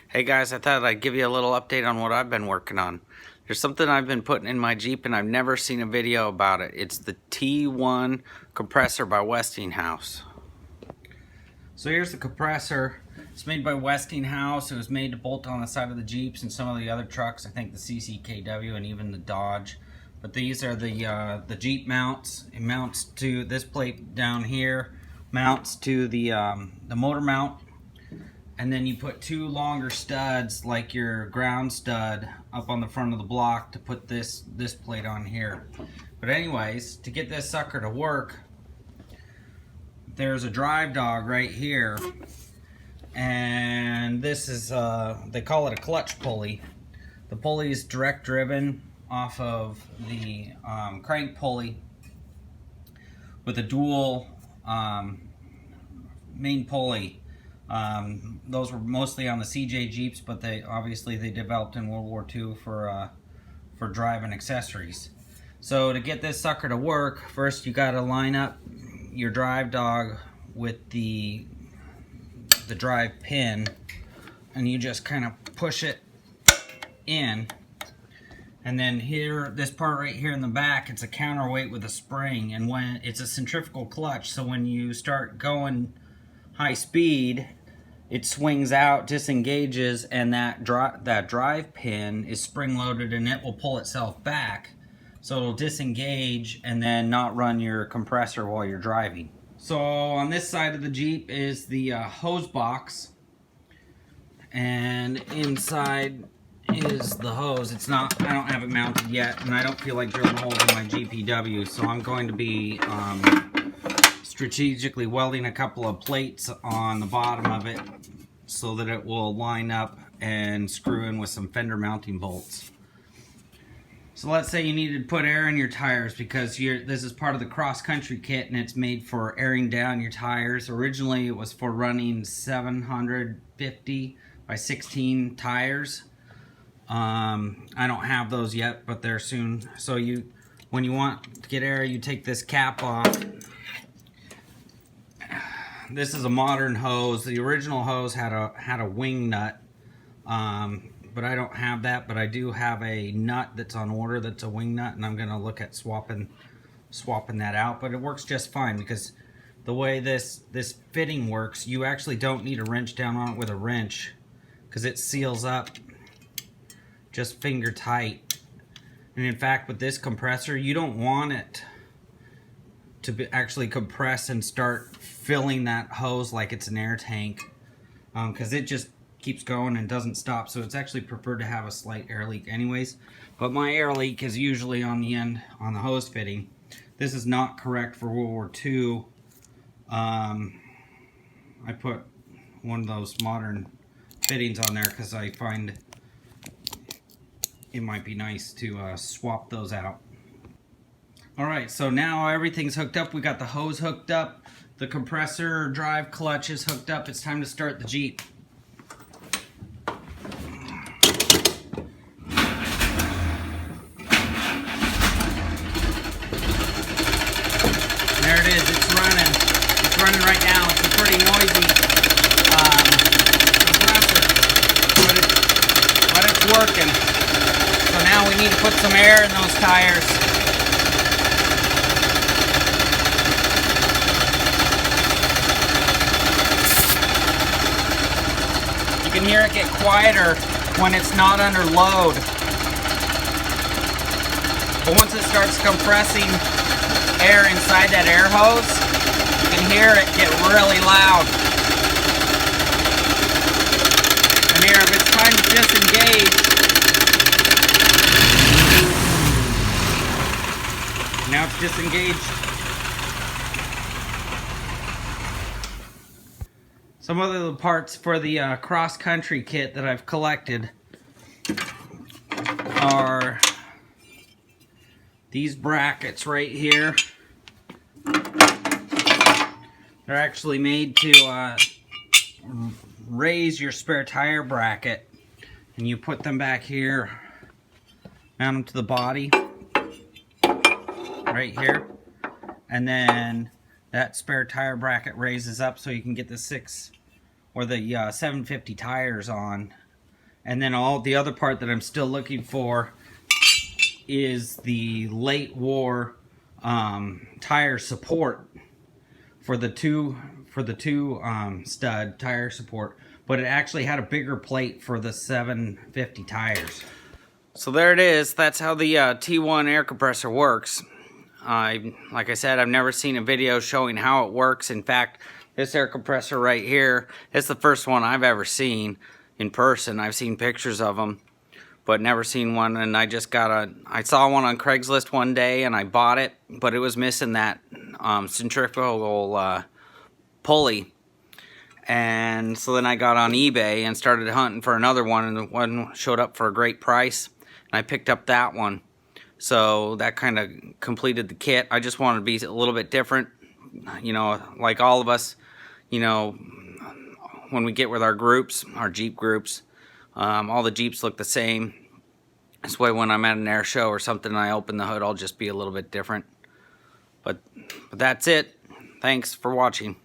Hey guys, I thought I'd give you a little update on what I've been working on. There's something I've been putting in my Jeep and I've never seen a video about it. It's the T1 Compressor by Westinghouse. So here's the compressor. It's made by Westinghouse. It was made to bolt on the side of the Jeeps and some of the other trucks. I think the CCKW and even the Dodge. But these are the Jeep mounts. It mounts to this plate down here. Mounts to the motor mount. And then you put two longer studs, like your ground stud, up on the front of the block to put this plate on here. But anyways, to get this sucker to work, there's a drive dog right here. And this is, they call it a clutch pulley. The pulley is direct driven off of the crank pulley with a dual main pulley. Those were mostly on the CJ Jeeps, but they developed in World War II for driving accessories. So to get this sucker to work, first you got to line up your drive dog with the drive pin, and you just kind of push it in. And then here, this part right here in the back, it's a counterweight with a spring, and when it's a centrifugal clutch, so when you start going high speed, it swings out, disengages, and that drive pin is spring loaded and it will pull itself back. So it'll disengage and then not run your compressor while you're driving. So on this side of the Jeep is the hose box, and inside is the hose. I don't have it mounted yet, and I don't feel like drilling holes in my GPW, so I'm going to be strategically welding a couple of plates on the bottom of it so that it will line up and screw in with some fender mounting bolts. So let's say you needed to put air in your tires, because this is part of the cross-country kit and it's made for airing down your tires. Originally it was for running 750 by 16 tires. I don't have those yet, but they're soon. So when you want to get air, you take this cap off. This is a modern hose. The original hose had a wing nut, but I don't have that. But I do have a nut that's on order that's a wing nut, and I'm going to look at swapping that out. But it works just fine, because the way this fitting works, you actually don't need a wrench down on it with a wrench, because it seals up just finger tight. And in fact, with this compressor, you don't want it to actually compress and start filling that hose like it's an air tank, because it just keeps going and doesn't stop. So it's actually preferred to have a slight air leak anyways, but my air leak is usually on the end on the hose fitting. This is not correct for World War II. I put one of those modern fittings on there because I find it might be nice to swap those out. Alright, so now everything's hooked up. We got the hose hooked up, the compressor drive clutch is hooked up. It's time to start the Jeep. There it is, it's running. It's running right now. It's a pretty noisy compressor, but it's working. So now we need to put some air in those tires. You can hear it get quieter when it's not under load. But once it starts compressing air inside that air hose, you can hear it get really loud. And here, if it's time to disengage, now it's disengaged. Some of the parts for the cross-country kit that I've collected are these brackets right here. They're actually made to raise your spare tire bracket, and you put them back here, mount them to the body right here, and then that spare tire bracket raises up so you can get the 750 tires on And then all the other part that I'm still looking for is the late war tire support for the two stud tire support, but it actually had a bigger plate for the 750 tires. So there it is. That's how the T1 air compressor works. Like I said, I've never seen a video showing how it works. In fact, this air compressor right here is the first one I've ever seen in person. I've seen pictures of them, but never seen one. And I saw one on Craigslist one day and I bought it, but it was missing that centrifugal pulley. And so then I got on eBay and started hunting for another one, and the one showed up for a great price. And I picked up that one. So that kind of completed the kit. I just wanted to be a little bit different. You know, like all of us, you know, when we get with our groups, our Jeep groups, all the Jeeps look the same. This way when I'm at an air show or something and I open the hood, I'll just be a little bit different. But that's it. Thanks for watching.